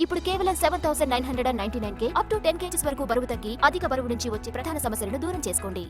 ఇప్పుడు కేవలం 7,999కే up to 10 kgs వరకు బరువు తగ్గి అధిక బరువు నుంచి వచ్చే ప్రధాన సమస్యలను దూరం చేసుకోండి.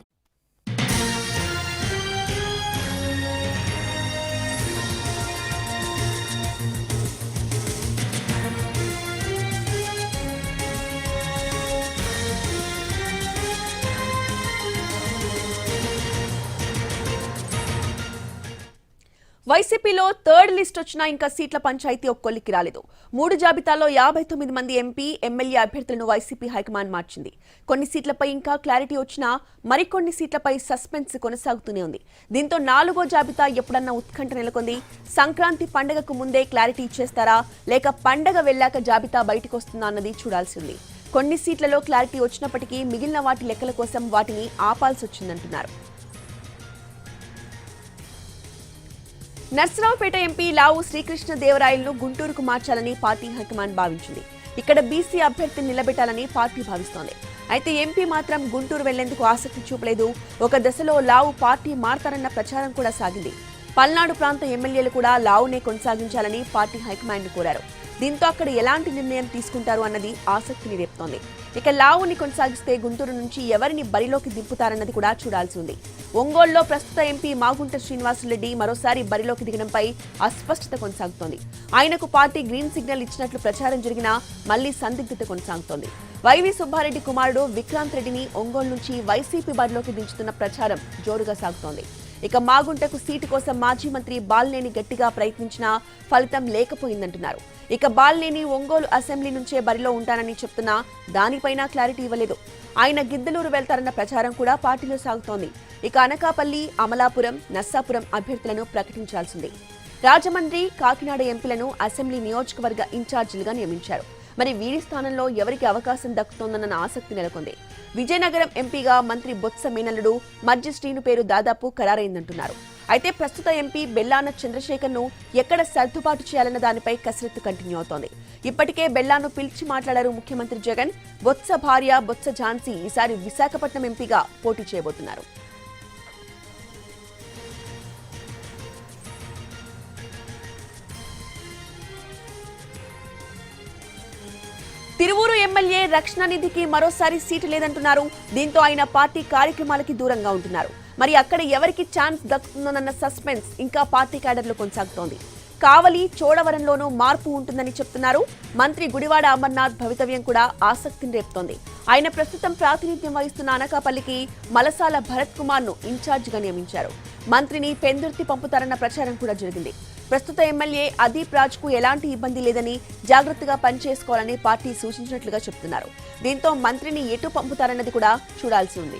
వైసీపీలో థర్డ్ లిస్ట్ వచ్చినా ఇంకా సీట్ల పంచాయతీ ఒక్కొల్లికి రాలేదు. 3 జాబితాల్లో 59 మంది ఎంపీ, ఎమ్మెల్యే అభ్యర్థులను వైసీపీ హైకమాండ్ మార్చింది. కొన్ని సీట్లపై ఇంకా క్లారిటీ వచ్చినా మరికొన్ని సీట్లపై సస్పెన్స్ కొనసాగుతూనే ఉంది. దీంతో 4వ జాబితా ఎప్పుడన్నా ఉత్కంఠ నెలకొంది. సంక్రాంతి పండగకు ముందే క్లారిటీ ఇచ్చేస్తారా లేక పండగ వెళ్లాక జాబితా బయటకు వస్తుందా అన్నది చూడాల్సింది. కొన్ని సీట్లలో క్లారిటీ వచ్చినప్పటికీ మిగిలిన వాటి లెక్కల కోసం వాటిని ఆపాల్సి వచ్చిందంటున్నారు. నర్సరావుపేట ఎంపీ లావు శ్రీకృష్ణదేవరాయలను గుంటూరుకు మార్చాలని పార్టీ హైకమాండ్ భావించింది. ఇక్కడ బీసీ అభ్యర్థిని నిలబెట్టాలని పార్టీ భావిస్తోంది. అయితే ఎంపీ మాత్రం గుంటూరు వెళ్లేందుకు ఆసక్తి చూపలేదు. ఒక దశలో లావు పార్టీ మారతారన్న ప్రచారం కూడా సాగింది. పల్నాడు ప్రాంత ఎమ్మెల్యేలు కూడా లావునే కొనసాగించాలని పార్టీ హైకమాండ్ కోరారు. దీంతో అక్కడ ఎలాంటి నిర్ణయం తీసుకుంటారు అన్నది ఆసక్తిని రేపుతోంది. ఇక లావుని కొనసాగిస్తే గుంటూరు నుంచి ఎవరిని బరిలోకి దింపుతారన్నది కూడా చూడాల్సి ఉంది. ఒంగోలులో ప్రస్తుత ఎంపీ మాగుంట శ్రీనివాసులరెడ్డి మరోసారి బరిలోకి దిగడంపై అస్పష్టత కొనసాగుతోంది. ఆయనకు పార్టీ గ్రీన్ సిగ్నల్ ఇచ్చినట్లు ప్రచారం జరిగినా మళ్లీ సందిగ్ధత కొనసాగుతోంది. వైవి సుబ్బారెడ్డి కుమారుడు విక్రాంత్ రెడ్డిని ఒంగోలు నుంచి వైసీపీ బరిలోకి దించుతున్న ప్రచారం జోరుగా సాగుతోంది. ఇక మాగుంటకు సీటు కోసం మాజీ మంత్రి బాలినేని గట్టిగా ప్రయత్నించినా ఫలితం లేకపోయిందంటున్నారు. ఇక బాలినేని ఒంగోలు అసెంబ్లీ నుంచే బరిలో ఉంటానని చెప్తున్నా దానిపైన క్లారిటీ ఇవ్వలేదు. ఆయన గిద్దలూరు వెళ్తారన్న ప్రచారం కూడా పార్టీలో సాగుతోంది. ఇక అనకాపల్లి, అమలాపురం, నర్సాపురం అభ్యర్థులను ప్రకటించాల్సింది. రాజమండ్రి, కాకినాడ ఎంపీలను అసెంబ్లీ నియోజకవర్గ ఇన్ఛార్జీలుగా నియమించారు. మరి వీరి స్థానంలో ఎవరికి అవకాశం దక్కుతోందన్న ఆసక్తి నెలకొంది. విజయనగరం ఎంపీగా మంత్రి బొత్స మీనల్లుడు, మజ్జి శ్రీను పేరు దాదాపు ఖరారైందంటున్నారు. అయితే ప్రస్తుత ఎంపీ బెల్లాన చంద్రశేఖర్ను ఎక్కడ సర్దుబాటు చేయాలన్న దానిపై కసరత్తు కంటిన్యూ అవుతోంది. ఇప్పటికే బెల్లాను పిలిచి మాట్లాడారు ముఖ్యమంత్రి జగన్. బొత్స భార్య బొత్స ఝాన్సీ ఈసారి విశాఖపట్నం ఎంపీగా పోటీ చేయబోతున్నారు. తిరువూరు ఎమ్మెల్యే రక్షణ నిధికి మరోసారి సీటు లేదంటున్నారు. దీంతో ఆయన పార్టీ కార్యక్రమాలకి దూరంగా ఉంటున్నారు. మరి అక్కడ ఎవరికి ఛాన్స్ దక్కుతుందన్న సస్పెన్స్ ఇంకా పార్టీ క్యాడర్లో కొనసాగుతోంది. కావలి, చోడవరంలోనూ మార్పు ఉంటుందని చెప్తున్నారు. మంత్రి గుడివాడ అమర్నాథ్ భవితవ్యం కూడా ఆసక్తిని రేపుతోంది. ఆయన ప్రస్తుతం ప్రాతినిధ్యం వహిస్తున్న అనకాపల్లికి మలసాల భరత్ కుమార్ ను ఇన్ఛార్జిగా నియమించారు. మంత్రిని పెందుర్తి పంపుతారన్న ప్రచారం కూడా జరిగింది. ప్రస్తుత ఎమ్మెల్యే అదీప్ రాజ్ కు ఎలాంటి ఇబ్బంది లేదని, జాగ్రత్తగా పనిచేసుకోవాలని పార్టీ సూచించినట్లుగా చెప్తున్నారు. దీంతో మంత్రిని ఎటు పంపుతారన్నది కూడా చూడాల్సి ఉంది.